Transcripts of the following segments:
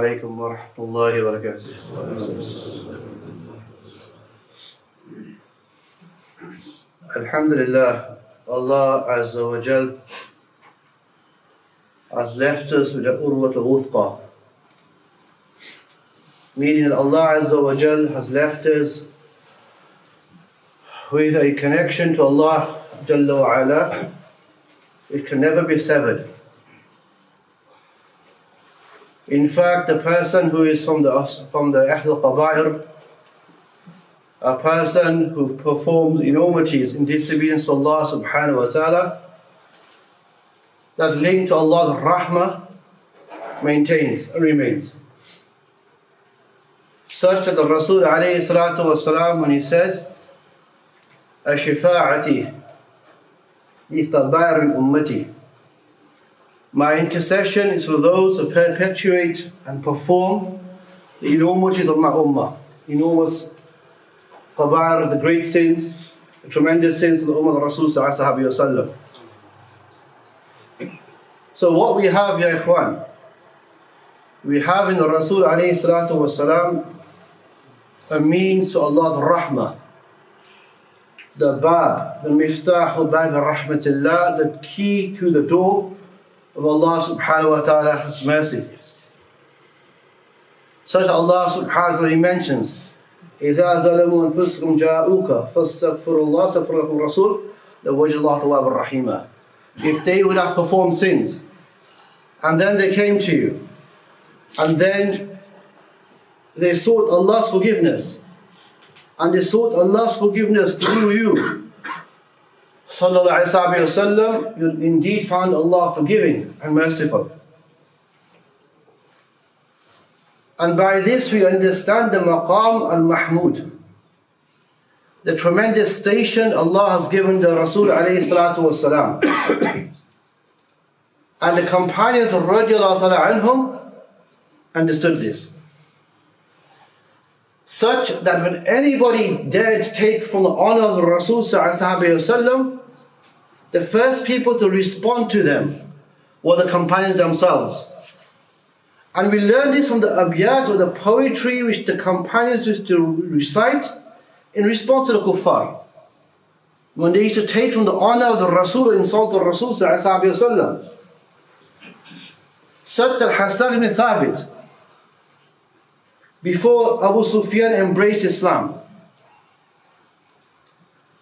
عليكم ورحمة الله وبركاته. Alhamdulillah, Allah Azza wa Jal has left us with the Urwat al-Wuthqa, meaning that Allah Azza wa Jal has left us with a connection to Allah Jalla wa Ala. It can never be severed. In fact, the person who is from the Ahl Qabair, a person who performs enormities in disobedience to Allah subhanahu wa ta'ala, that link to Allah's rahmah maintains and remains. Such that the Rasul alayhi salatu wasalam, when he said, "Ashifa'ati li tabair ummati," my intercession is for those who perpetuate and perform the enormities of my ummah, enormous qabair, the great sins, the tremendous sins of the ummah of Rasul sallallahu alayhi wa sallam. So what we have, ya ikhwan, we have in the Rasul alayhi salatu wasalam a means to Allah's rahmah, the bab, the miftahu bab rahmatillah, the key to the door of Allah subhanahu wa ta'ala's mercy. Such Allah subhanahu wa ta'ala mentions, إِذَا ظَلَمُوا أَنفُسَهُمْ جَاءُوكَ فَاسْتَغْفِرُوا اللَّهَ اسْتَغْفِرَ لَكُمْ الرَّسُولُ لَوَجَدَ اللَّهَ تَوَّابًا رَحِيمًا. If they would have performed sins, and then they came to you, and then they sought Allah's forgiveness, and they sought Allah's forgiveness through you, sallallahu alayhi wa sallam, you indeed found Allah forgiving and merciful. And by this we understand the maqam al-mahmud, the tremendous station Allah has given the Rasul alayhi salatu wasalam. And the companions of radiallahu ta'ala anhum understood this. Such that when anybody dared to take from the honor of the Rasul sallallahu alayhi wasallam, the first people to respond to them were the companions themselves. And we learn this from the abiyat or the poetry which the companions used to recite in response to the kuffar. When they used to take from the honor of the Rasul and insult the Rasul sallallahu alayhi wasallam. Such that Hassan ibn Thabit, before Abu Sufyan embraced Islam,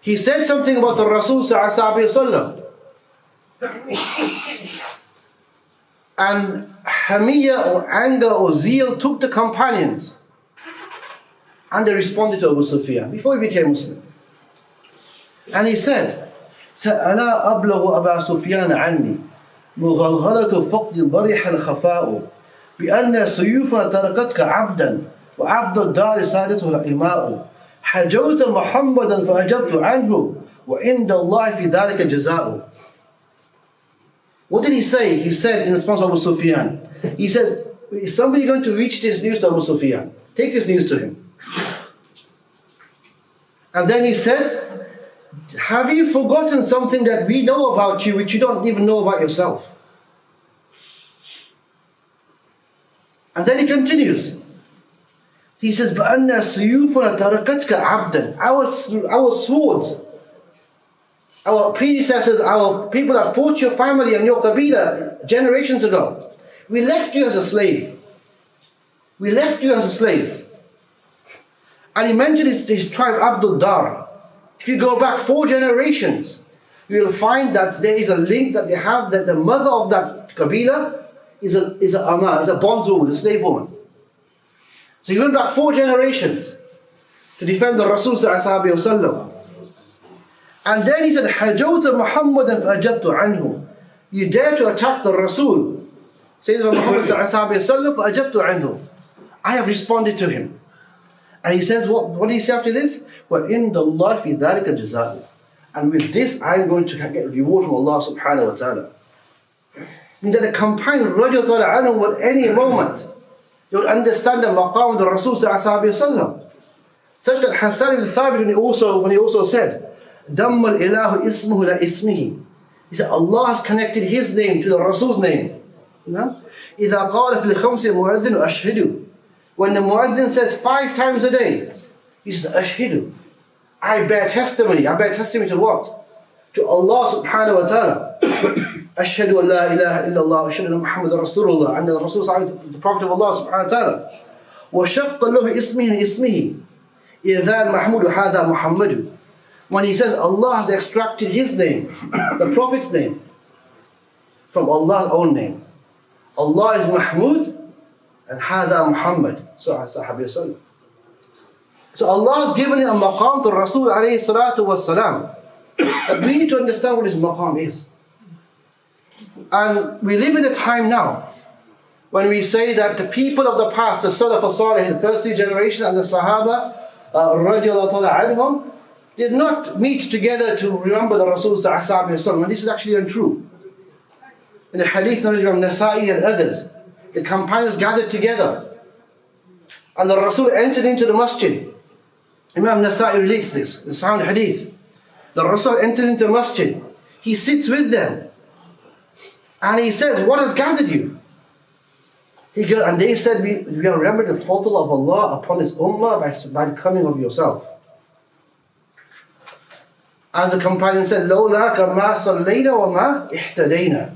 he said something about the Rasul sallallahu alaihi wasallam, and hamiyya or anger or zeal took the companions, and they responded to Abu Sufyan before he became Muslim. And he said, "Sa'ala ablaghu Aba Sufyan anni مغلغلة فقد برح الخفاء بأن سيوفنا تركتك عبدا وعبد الدار سادته الإماء حجوت محمدا فأجبت عنه وعند الله في ذلك جزاء." What did he say? He said in response to Abu Sufyan, he says, "Is somebody going to reach this news to Abu Sufyan? Take this news to him." And then he said, "Have you forgotten something that we know about you which you don't even know about yourself?" And then he continues. He says, بَأَنَّ سُيُوفُنَا تَرَكَتْكَ عَبْدًا. Our swords, our predecessors, our people that fought your family and your qabila generations ago, we left you as a slave. We left you as a slave. And he mentioned his tribe, Abdul Dar. If you go back 4 generations, you will find that there is a link that they have, that the mother of that qabila is a bondwoman, a slave woman. So he went back 4 generations to defend the Rasul sallallahu alaihi wasallam. And then he said, "Hajawta Muhammadan fa'ajabtu anhu." You dare to attack the Rasul, Sayyidina Muhammad sallallahu alaihi wasallam, fa'ajabtu anhu. I have responded to him. And he says, what did he say after this? وَإِنَّ اللَّهِ فِي ذَلِكَ جَزَاءٌ. And with this, I'm going to get reward from Allah subhanahu wa ta'ala. Meaning that the companions radiallahu ta'ala anhum at any moment, they would understand the maqam of the Rasul sallallahu alaihi wasallam. Such that Hassan ibn Thabit, when he also said, دَمَّ الْإِلَهُ إِسْمُهُ لَا إِسْمِهِ. He said, Allah has connected his name to the Rasul's name. No? إِذَا قَالَ فِي الْخَمْسِ مُؤَذِّنُ أَشْهِدُ. When the mu'adhin says 5 times a day, he says, أَشْهِدُ. I bear testimony. I bear testimony to what? To Allah subhanahu wa ta'ala. أَشْهَدُ أَن لَا إِلَهَ إِلَّا اللَّهُ وَأَشْهَدُ أَنَّ مُحَمَّدًا رَسُولُ اللَّهِ. And the Rasul sallallahu the Prophet of Allah subhanahu wa ta'ala. وَشَقَّ لَهُ إِسْمِهِ إِسْمِهِ إِذَا الْمَحْمُودُ هَذَا مُحَمَّدُ. When he says Allah has extracted his name, the Prophet's name, from Allah's own name. Allah is Mahmud and Hada Muhammad. So Allah has given a maqam to Rasul alayhi salatu was salam. And we need to understand what his maqam is. And we live in a time now when we say that the people of the past, the Salaf al-Salih, the first 3 generations and the Sahaba, radiallahu ta'ala anhum, did not meet together to remember the Rasul sallallahu alayhi wa sallam. And this is actually untrue. In the hadith narrated from Nasa'i and others, the companions gathered together and the Rasul entered into the masjid. Imam Nasa'i relates this, the sound hadith. The Rasul entered into the masjid. He sits with them and he says, what has gathered you? And they said, we have remembered the fadl of Allah upon His ummah by the coming of yourself. As the companion said, لَوْلَاكَ مَا صَلَّيْنَا وَمَا اِحْتَدَيْنَا.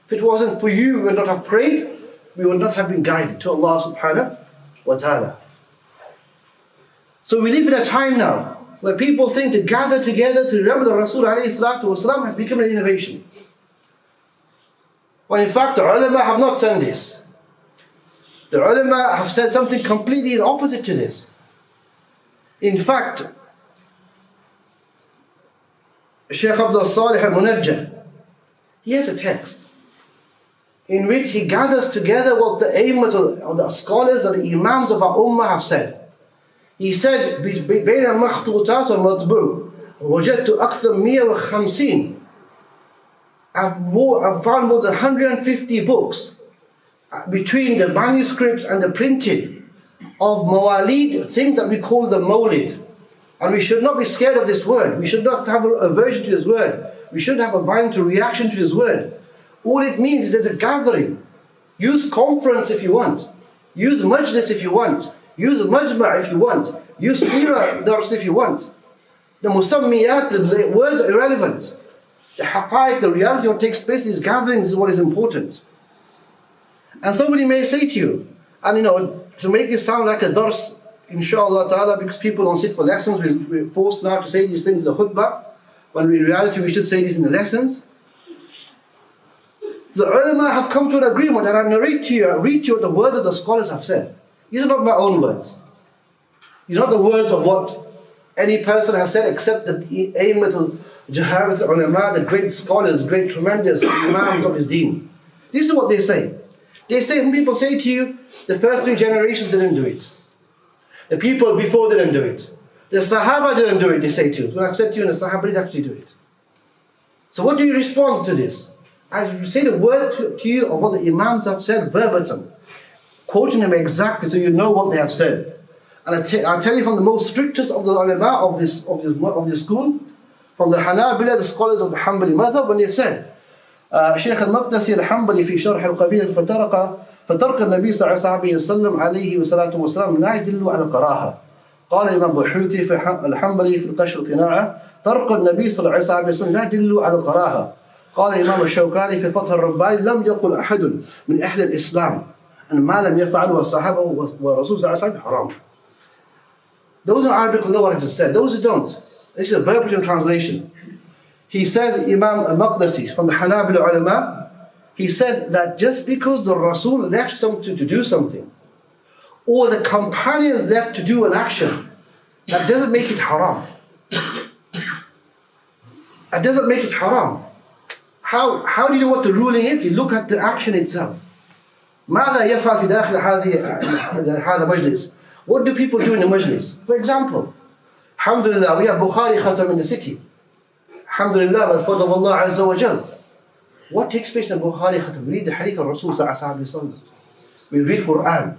If it wasn't for you, we would not have prayed, we would not have been guided to Allah subhanahu wa ta'ala. So we live in a time now where people think to gather together to remember the Rasul alayhi salatu wasalam has become an innovation. When in fact the ulama have not said this. The ulama have said something completely opposite to this. In fact, Shaykh Abdul Salih al-Munajjah, he has a text in which he gathers together what the aimmat or the scholars and the imams of our ummah have said. He said, بين المخطوطات والمطبوع وجدت أكثر 150. I've found more than 150 books between the manuscripts and the printed of Mawlid, things that we call the Mawlid. And we should not be scared of this word. We should not have an aversion to this word. We should have a violent reaction to this word. All it means is there's a gathering. Use conference if you want. Use majlis if you want. Use majma' if you want. Use seerah dars if you want. The musammiyat, the words are irrelevant. The haqaiq, the reality of what takes place in these gatherings is what is important. And somebody may say to you, and to make it sound like a dars, inshallah ta'ala, because people don't sit for lessons, we're forced now to say these things in the khutbah, when in reality we should say these in the lessons. The ulama have come to an agreement, and I narrate to you, I read to you what the words of the scholars have said. These are not my own words. These are not the words of what any person has said except the aimmat al-jaharith ulama, the great scholars, great tremendous imams of his deen. This is what they say. They say, when people say to you, the first 3 generations didn't do it. The people before didn't do it. The Sahaba didn't do it, they say to you. When I've said to you, the Sahaba didn't actually do it. So what do you respond to this? I say the word to you of what the Imams have said verbatim, quoting them exactly so you know what they have said. And I'll tell you from the most strictest of the ulama of this school, from the Hanabila, the scholars of the Hanbali madhab, when they said, Shaykh al-Maqdisi al-Hanbali fi sharh al-Qabir فترك النبي صلى الله عليه وسلم عليه والصلاة والسلام لا يدل على الكراهة. قال الإمام بحوثي في الحنبلي في الكشف القناعة ترك النبي صلى الله عليه وسلم لا يدل على الكراهة. قال الإمام الشوكاني في فتح الرباني لم يقل أحد من أهل الإسلام أن ما لم يفعله الصحابة والرسول صلى الله عليه وسلم حرام. Those in Arabic will know what I just said. Those who don't, this is a verbatim translation. He says, Imam al-Maqdisi from the Hanabila ulama, he said that just because the Rasul left something to do something, or the companions left to do an action, that doesn't make it haram. That doesn't make it haram. How do you know what the ruling is? You look at the action itself. ماذا يفعل في داخل هذا مجلس? What do people do in the majlis? For example, alhamdulillah, we have Bukhari Khatam in the city. Alhamdulillah, by the fadl of Allah Azza wa Jal. What takes place in Bukhari Khatam? We read the hadith of Rasul Sallallahu Alaihi Wasallam. We read Quran.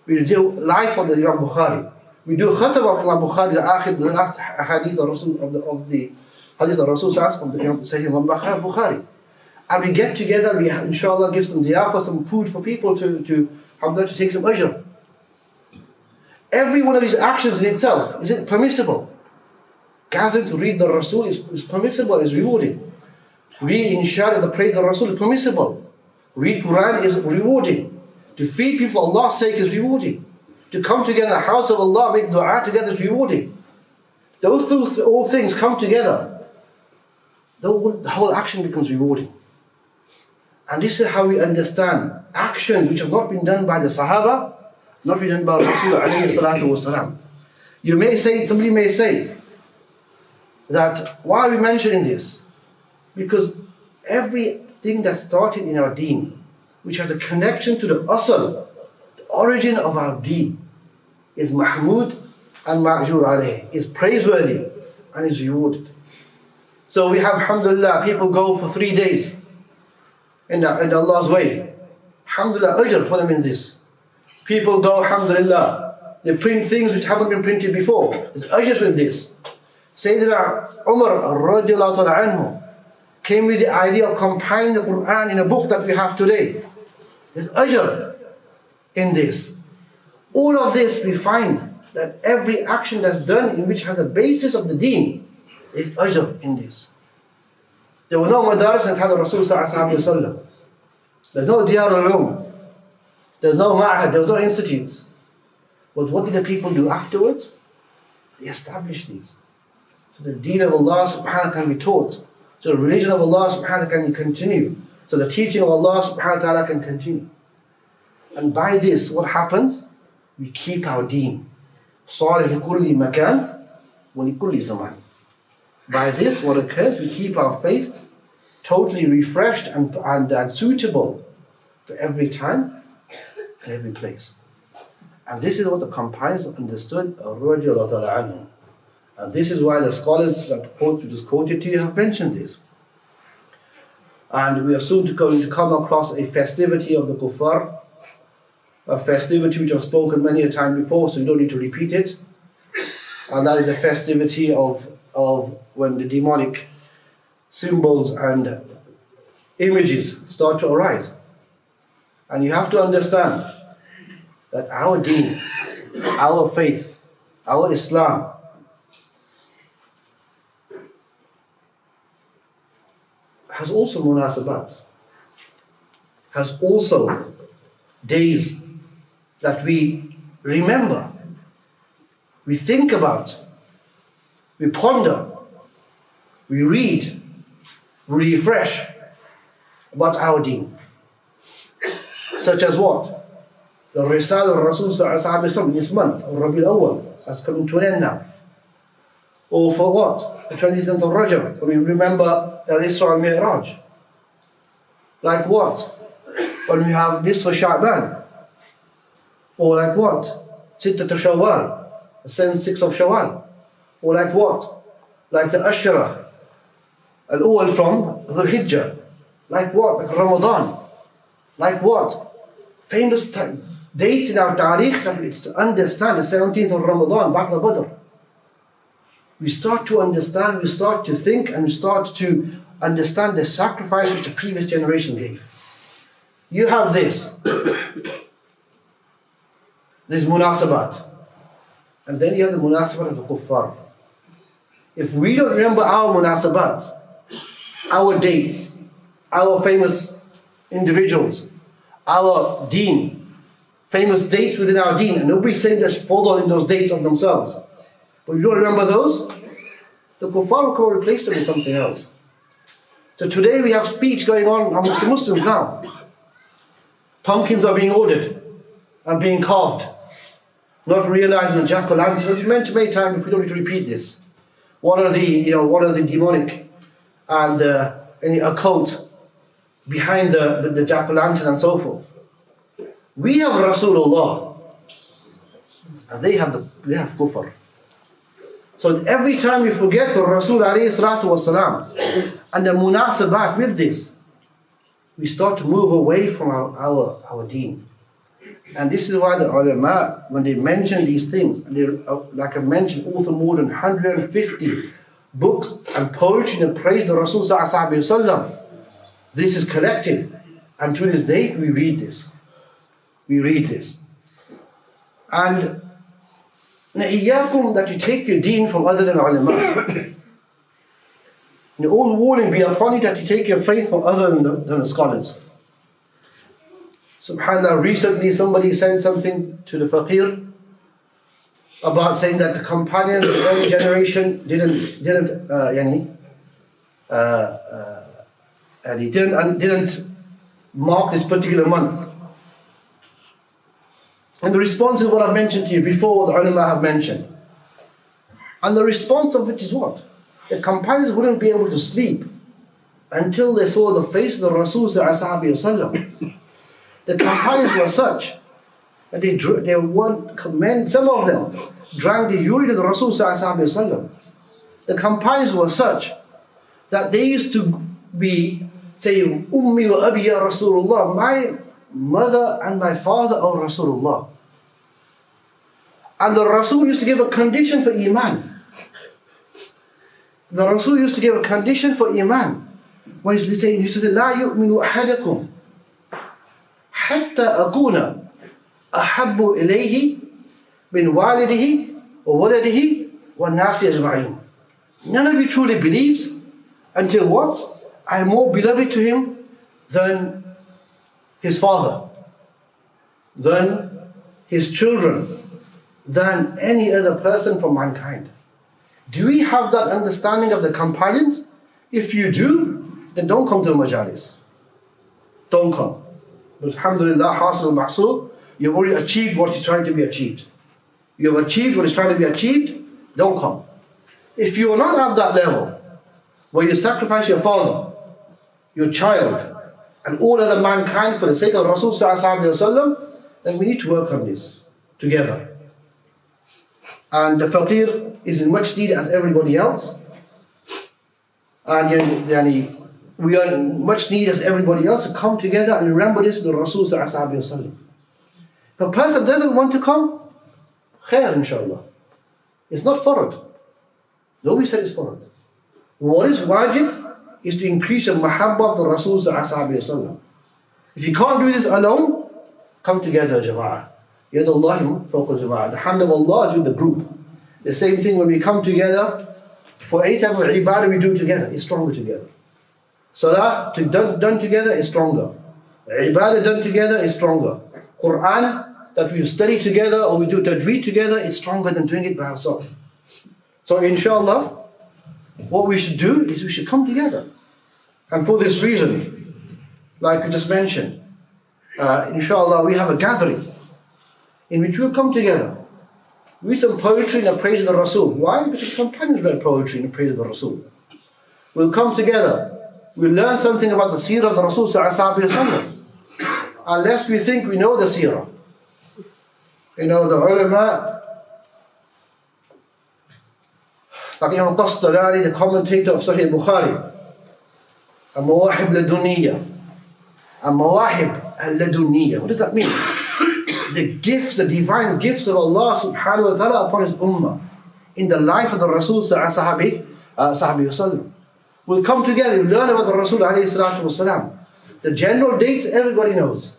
We do life of the Imam Bukhari. We do Khatam of Imam Bukhari, the last hadith of the hadith of Rasul Sallallahu Alaihi Wasallam from the Sahih Imam Bukhari. And we get together, we inshallah give some diyafah, some food for people to take some ajr. Every one of these actions in itself, is it permissible? Gathering to read the Rasul is permissible, is rewarding. Reading inshallah the praise of the Rasul is permissible. Read Quran is rewarding. To feed people for Allah's sake is rewarding. To come together in the house of Allah, make dua together is rewarding. Those two all things come together, the whole action becomes rewarding. And this is how we understand actions which have not been done by the Sahaba, not been done by Rasul alayhi salatu wasalam. You may say, somebody may say, that why are we mentioning this? Because everything that started in our deen, which has a connection to the asl, the origin of our deen, is mahmud and ma'jur alayh, is praiseworthy and is rewarded. So we have, alhamdulillah, people go for 3 days in Allah's way. Alhamdulillah, ajr for them in this. People go, alhamdulillah, they print things which haven't been printed before. There's ajr with this. Sayyidina Umar radiallahu ta'ala anhu came with the idea of compiling the Quran in a book that we have today. There's ajr in this. All of this we find that every action that's done in which has a basis of the deen is ajr in this. There were no madaris in time of Rasul sallallahu alaihi wasallam. There's no diyar al-ulum. There's no ma'had, there was no institutes. But what did the people do afterwards? They established these. So the deen of Allah subhanahu wa ta'ala can be taught. So the religion of Allah subhanahu wa ta'ala can continue. So the teaching of Allah subhanahu wa ta'ala can continue. And by this, what happens? We keep our deen. صالح لكل مكان ولكل زمان. By this, what occurs? We keep our faith totally refreshed and suitable for every time and every place. And this is what the companions understood. And this is why the scholars that we just quoted to you have mentioned this. And we are soon going to come across a festivity of the kuffar, a festivity which I've spoken many a time before, so you don't need to repeat it. And that is a festivity of when the demonic symbols and images start to arise. And you have to understand that our deen, our faith, our Islam has also munasabat, has also days that we remember, we think about, we ponder, we read, we refresh about our deen. Such as what? The Risal of Rasul in this month, or Rabi al-Awwal, has come to an end now. Or for what? The 27th of Rajab, when we remember Al-Isra al-Mi'raj. Like what? When we have Nisfa Sha'ban. Or like what? Sittat Shawwal, the 6th of Shawwal. Or like what? Like the Ashra al-Awwal from Dhul Hijjah. Like what? Like Ramadan. Like what? Famous dates in our tariq that we understand, the 17th of Ramadan, Ba'd al-Badr. We start to understand, we start to think, and we start to understand the sacrifice which the previous generation gave. You have this. This munasabat. And then you have the munasabat of the kuffar. If we don't remember our munasabat, our dates, our famous individuals, our deen, famous dates within our deen, and nobody's saying there's fadl in those dates of themselves, but you don't remember those, the kuffar will come and replace them with something else. So today we have speech going on amongst the Muslims now. Pumpkins are being ordered and being carved, not realizing the jack-o'-lantern. As you mentioned many times, if we don't need to repeat this, what are the demonic and any occult behind the jack-o'-lantern and so forth. We have Rasulullah, and they have kufr. So every time we forget the Rasul alayhi salatu wasalam and the munasabat with this, we start to move away from our deen. And this is why the ulama, when they mention these things, and they, like I mentioned, author more than 150 books and poetry that praise the Rasul sallallahu alaihi wasallam. This is collected. And to this day, we read this. We read this. And إِيَّاكُمْ, that you take your deen from other than ulama. And all warning be upon you that you take your faith from other than the scholars. SubhanAllah, recently somebody sent something to the faqir about saying that the companions of the early generation didn't mark this particular month. And the response is what I've mentioned to you before, what the ulama have mentioned. And the response of it is what? The companions wouldn't be able to sleep until they saw the face of the Rasul sallallahu alaihi wasallam. The companions were such that some of them drank the urine of the Rasul sallallahu alaihi wasallam. The companions were such that they used to be saying, Ummi wa Abi ya Rasulullah, my mother and my father, O Rasulullah. And the Rasul used to give a condition for Iman. The Rasul used to give a condition for Iman. When he used to say, La yu'minu ahadakum hatta akuna ahabbu ilayhi min walidihi wa waladihi wa nasi ajma'in. None of you truly believes until what? I am more beloved to him than his father, than his children, than any other person from mankind. Do we have that understanding of the companions? If you do, then don't come to the majalis. Don't come. But alhamdulillah, hasil al-mahsul, you've already achieved what is trying to be achieved. You have achieved what is trying to be achieved, don't come. If you are not at that level, where you sacrifice your father, your child, and all other mankind for the sake of Rasul sallallahu alaihi wasallam, then we need to work on this together. And the faqir is in much need as everybody else. And we are in much need as everybody else to come together and remember this with the Rasul sallallahu alaihi wasallam. If a person doesn't want to come, khair inshallah. It's not farad. Nobody said it's farad. What is wajib is to increase the mahabbah of the Rasul sallallahu alaihi wasallam. If you can't do this alone, come together, jama'ah. Yadullahi fawqa jama'ah. The hand of Allah is with the group. The same thing when we come together for any type of ibadah we do together, it's stronger together. Salah done together is stronger. Ibadah done together is stronger. Quran that we study together or we do tajweed together is stronger than doing it by ourselves. So inshallah, what we should do is we should come together. And for this reason, like we just mentioned, inshallah we have a gathering in which we'll come together. Read some poetry in the praise of the Rasul. Why? Because the companions read poetry in the praise of the Rasul. We'll come together. We'll learn something about the seerah of the Rasul sallallahu alaihi wasallam. Unless we think we know the seerah. You know, the ulama, like Imam Qastalani, the commentator of Sahih Bukhari, Mawahib laduniyya. Mawahib laduniyya. What does that mean? The gifts, the divine gifts of Allah subhanahu wa ta'ala upon His ummah in the life of the Rasul sallallahu alaihi wasallam. We'll come together, we'll learn about the Rasul alayhi salatu wasalam. The general dates everybody knows.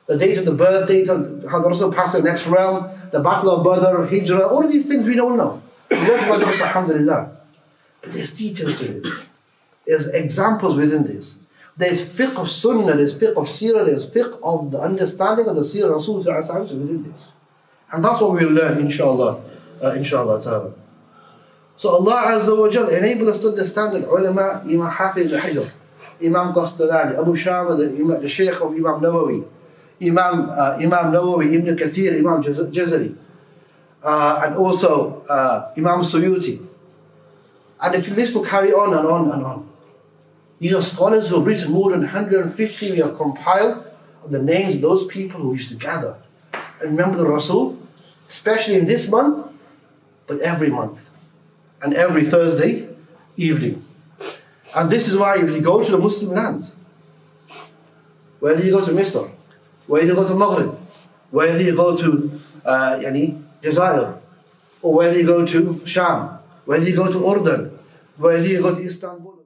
The date of the birth, date of how the Rasul passed to the next realm, the battle of Badr, Hijrah, all of these things we don't know. We learn about the Rasul, alhamdulillah. But there's details to this. There's examples within this. There's fiqh of sunnah, there's fiqh of seerah, there's fiqh of the understanding of the seerah of Rasul within this. And that's what we'll learn, inshallah. Inshallah ta'ala. So Allah Azza wa Jal enabled us to understand that ulama, Imam Hafiz al-Hijr, Imam Qastalani, Abu Shama, the Shaykh of Imam Nawawi, Imam Nawawi, Ibn Kathir, Imam Jazari, and also Imam Suyuti. And the list will carry on and on and on. These are scholars who have written more than 150. We have compiled of the names of those people who used to gather and remember the Rasul, especially in this month, but every month and every Thursday evening. And this is why if you go to the Muslim lands, whether you go to Misr, whether you go to Maghrib, whether you go to Jazair, or whether you go to Sham, whether you go to Urdun, whether you go to Istanbul,